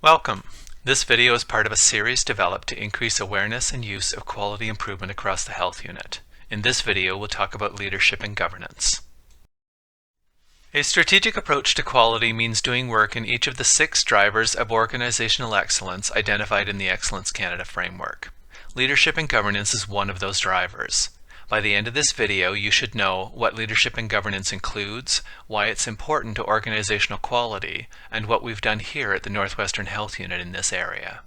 Welcome. This video is part of a series developed to increase awareness and use of quality improvement across the health unit. In this video, we'll talk about leadership and governance. A strategic approach to quality means doing work in each of the 6 drivers of organizational excellence identified in the Excellence Canada framework. Leadership and governance is one of those drivers. By the end of this video, you should know what leadership and governance includes, why it's important to organizational quality, and what we've done here at the Northwestern Health Unit in this area.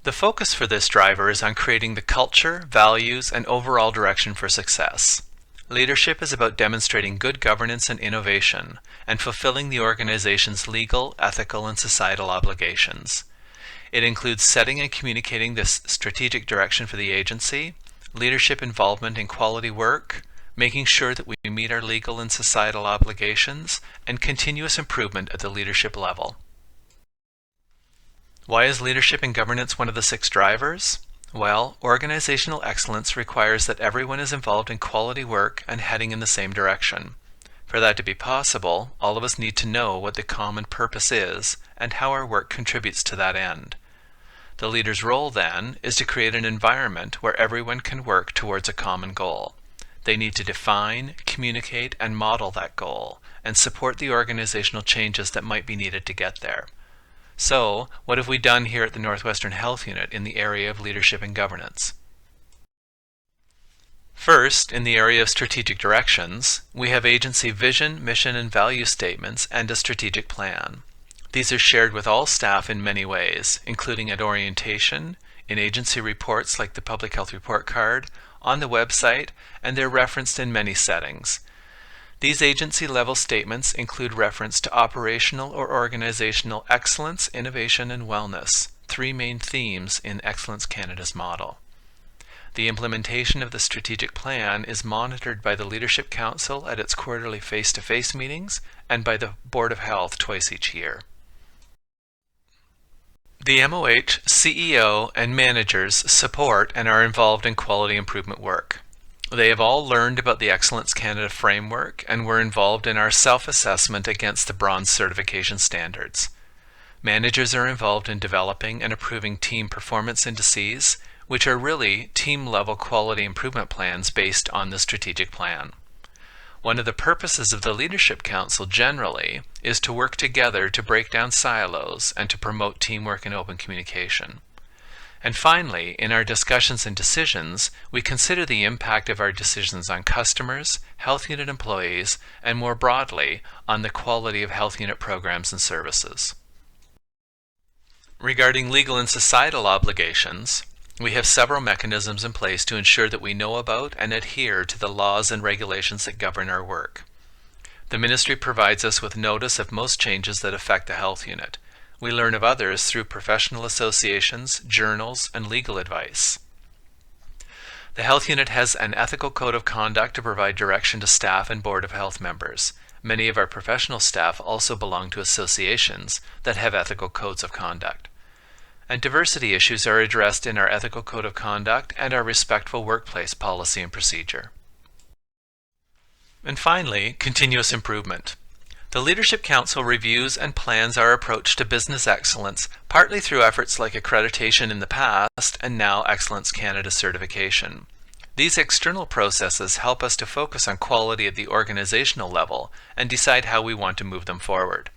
The focus for this driver is on creating the culture, values, and overall direction for success. Leadership is about demonstrating good governance and innovation, and fulfilling the organization's legal, ethical, and societal obligations. It includes setting and communicating this strategic direction for the agency, leadership involvement in quality work, making sure that we meet our legal and societal obligations, and continuous improvement at the leadership level. Why is leadership and governance one of the 6 drivers? Well, organizational excellence requires that everyone is involved in quality work and heading in the same direction. For that to be possible, all of us need to know what the common purpose is and how our work contributes to that end. The leader's role, then, is to create an environment where everyone can work towards a common goal. They need to define, communicate, and model that goal, and support the organizational changes that might be needed to get there. So, what have we done here at the Northwestern Health Unit in the area of leadership and governance? First, in the area of strategic directions, we have agency vision, mission, and value statements and a strategic plan. These are shared with all staff in many ways, including at orientation, in agency reports like the Public Health Report Card, on the website, and they're referenced in many settings. These agency-level statements include reference to operational or organizational excellence, innovation, and wellness, 3 main themes in Excellence Canada's model. The implementation of the strategic plan is monitored by the Leadership Council at its quarterly face-to-face meetings and by the Board of Health twice each year. The MOH, CEO, and managers support and are involved in quality improvement work. They have all learned about the Excellence Canada framework and were involved in our self-assessment against the bronze certification standards. Managers are involved in developing and approving team performance indices, which are really team-level quality improvement plans based on the strategic plan. One of the purposes of the Leadership Council generally is to work together to break down silos and to promote teamwork and open communication. And finally, in our discussions and decisions, we consider the impact of our decisions on customers, health unit employees, and more broadly, on the quality of health unit programs and services. Regarding legal and societal obligations, we have several mechanisms in place to ensure that we know about and adhere to the laws and regulations that govern our work. The Ministry provides us with notice of most changes that affect the health unit. We learn of others through professional associations, journals, and legal advice. The health unit has an ethical code of conduct to provide direction to staff and Board of Health members. Many of our professional staff also belong to associations that have ethical codes of conduct. And diversity issues are addressed in our ethical code of conduct and our respectful workplace policy and procedure. And finally, continuous improvement. The Leadership Council reviews and plans our approach to business excellence, partly through efforts like accreditation in the past and now Excellence Canada certification. These external processes help us to focus on quality at the organizational level and decide how we want to move them forward.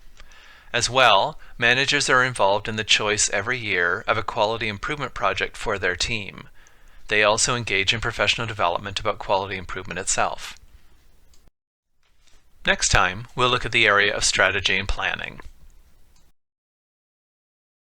As well, managers are involved in the choice every year of a quality improvement project for their team. They also engage in professional development about quality improvement itself. Next time, we'll look at the area of strategy and planning.